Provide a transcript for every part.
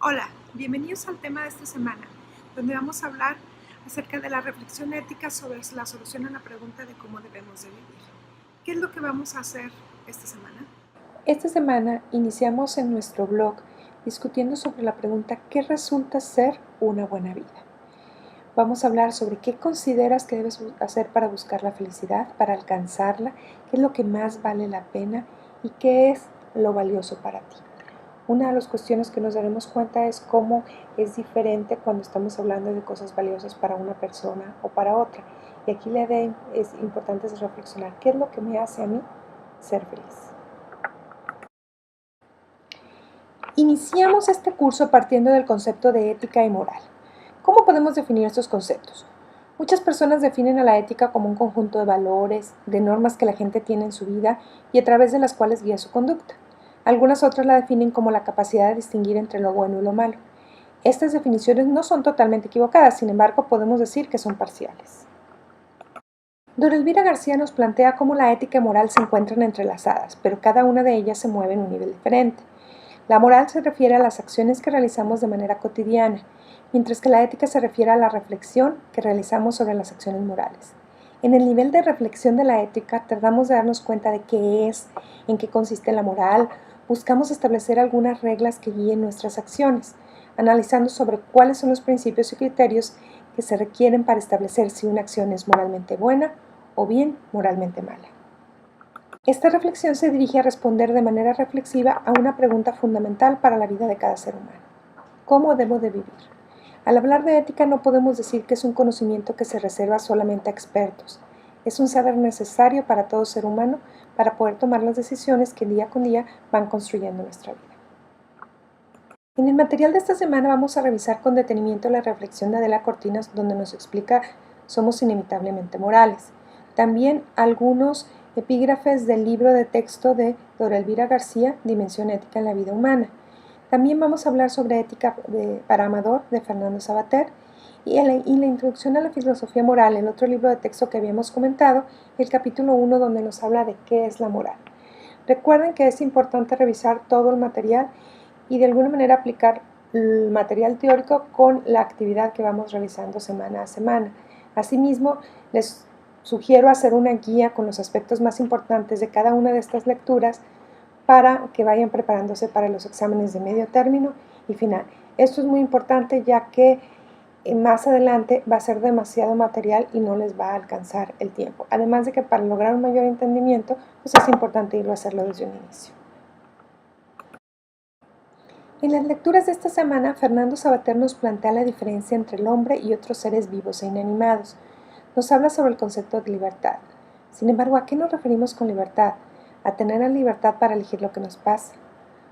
Hola, bienvenidos al tema de esta semana, donde vamos a hablar acerca de la reflexión ética sobre la solución a la pregunta de cómo debemos de vivir. ¿Qué es lo que vamos a hacer esta semana? Esta semana iniciamos en nuestro blog discutiendo sobre la pregunta ¿qué resulta ser una buena vida? Vamos a hablar sobre qué consideras que debes hacer para buscar la felicidad, para alcanzarla, qué es lo que más vale la pena y qué es lo valioso para ti. Una de las cuestiones que nos daremos cuenta es cómo es diferente cuando estamos hablando de cosas valiosas para una persona o para otra. Y aquí la idea es importante reflexionar qué es lo que me hace a mí ser feliz. Iniciamos este curso partiendo del concepto de ética y moral. ¿Cómo podemos definir estos conceptos? Muchas personas definen a la ética como un conjunto de valores, de normas que la gente tiene en su vida y a través de las cuales guía su conducta. Algunas otras la definen como la capacidad de distinguir entre lo bueno y lo malo. Estas definiciones no son totalmente equivocadas, sin embargo podemos decir que son parciales. Dora Elvira García nos plantea cómo la ética y moral se encuentran entrelazadas, pero cada una de ellas se mueve en un nivel diferente. La moral se refiere a las acciones que realizamos de manera cotidiana, mientras que la ética se refiere a la reflexión que realizamos sobre las acciones morales. En el nivel de reflexión de la ética, tratamos de darnos cuenta de qué es, en qué consiste la moral, buscamos establecer algunas reglas que guíen nuestras acciones, analizando sobre cuáles son los principios y criterios que se requieren para establecer si una acción es moralmente buena o bien moralmente mala. Esta reflexión se dirige a responder de manera reflexiva a una pregunta fundamental para la vida de cada ser humano. ¿Cómo debo de vivir? Al hablar de ética no podemos decir que es un conocimiento que se reserva solamente a expertos. Es un saber necesario para todo ser humano para poder tomar las decisiones que día con día van construyendo nuestra vida. En el material de esta semana vamos a revisar con detenimiento la reflexión de Adela Cortinas, donde nos explica somos inevitablemente morales. También algunos epígrafes del libro de texto de Dora Elvira García, Dimensión ética en la vida humana. También vamos a hablar sobre ética para Amador, de Fernando Savater, y la introducción a la filosofía moral, el otro libro de texto que habíamos comentado, el capítulo 1, donde nos habla de qué es la moral. Recuerden que es importante revisar todo el material y de alguna manera aplicar el material teórico con la actividad que vamos realizando semana a semana. Asimismo, les sugiero hacer una guía con los aspectos más importantes de cada una de estas lecturas para que vayan preparándose para los exámenes de medio término y final. Esto es muy importante ya que más adelante va a ser demasiado material y no les va a alcanzar el tiempo. Además de que para lograr un mayor entendimiento, pues es importante irlo a hacerlo desde un inicio. En las lecturas de esta semana, Fernando Savater nos plantea la diferencia entre el hombre y otros seres vivos e inanimados. Nos habla sobre el concepto de libertad. Sin embargo, ¿a qué nos referimos con libertad? ¿A tener la libertad para elegir lo que nos pasa?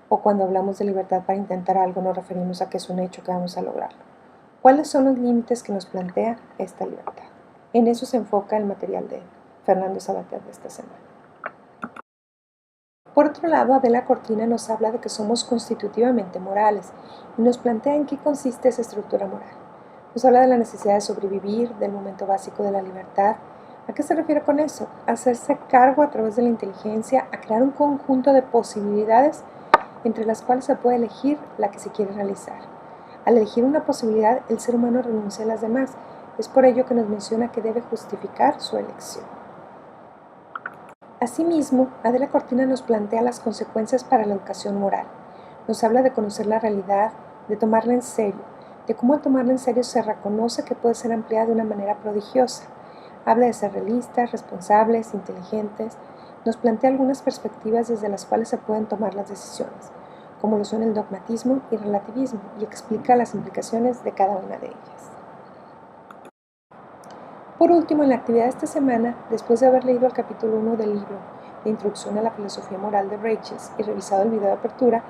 ¿O cuando hablamos de libertad para intentar algo nos referimos a que es un hecho que vamos a lograrlo? ¿Cuáles son los límites que nos plantea esta libertad? En eso se enfoca el material de Fernando Savater de esta semana. Por otro lado, Adela Cortina nos habla de que somos constitutivamente morales y nos plantea en qué consiste esa estructura moral. Nos habla de la necesidad de sobrevivir, del momento básico de la libertad. ¿A qué se refiere con eso? Hacerse cargo a través de la inteligencia, a crear un conjunto de posibilidades entre las cuales se puede elegir la que se quiere realizar. Al elegir una posibilidad, el ser humano renuncia a las demás. Es por ello que nos menciona que debe justificar su elección. Asimismo, Adela Cortina nos plantea las consecuencias para la educación moral. Nos habla de conocer la realidad, de tomarla en serio, de cómo al tomarla en serio se reconoce que puede ser ampliada de una manera prodigiosa. Habla de ser realistas, responsables, inteligentes. Nos plantea algunas perspectivas desde las cuales se pueden tomar las decisiones, como lo son el dogmatismo y relativismo, y explica las implicaciones de cada una de ellas. Por último, en la actividad de esta semana, después de haber leído el capítulo 1 del libro de Introducción a la Filosofía Moral de Reiches y revisado el video de apertura,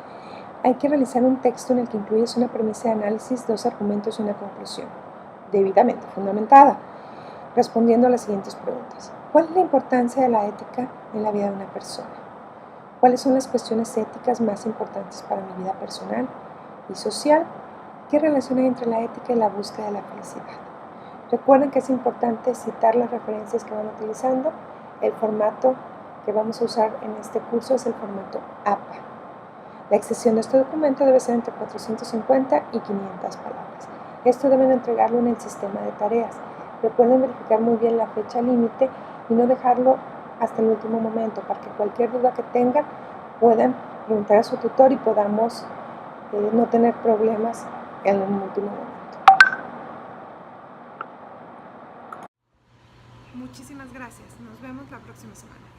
hay que realizar un texto en el que incluyes una premisa de análisis, dos argumentos y una conclusión, debidamente fundamentada, respondiendo a las siguientes preguntas. ¿Cuál es la importancia de la ética en la vida de una persona? ¿Cuáles son las cuestiones éticas más importantes para mi vida personal y social? ¿Qué relación hay entre la ética y la búsqueda de la felicidad? Recuerden que es importante citar las referencias que van utilizando. El formato que vamos a usar en este curso es el formato APA. La extensión de este documento debe ser entre 450 y 500 palabras. Esto deben entregarlo en el sistema de tareas. Recuerden verificar muy bien la fecha límite y no dejarlo hasta el último momento para que cualquier duda que tengan puedan preguntar a su tutor y podamos no tener problemas en el último momento. Muchísimas gracias. Nos vemos la próxima semana.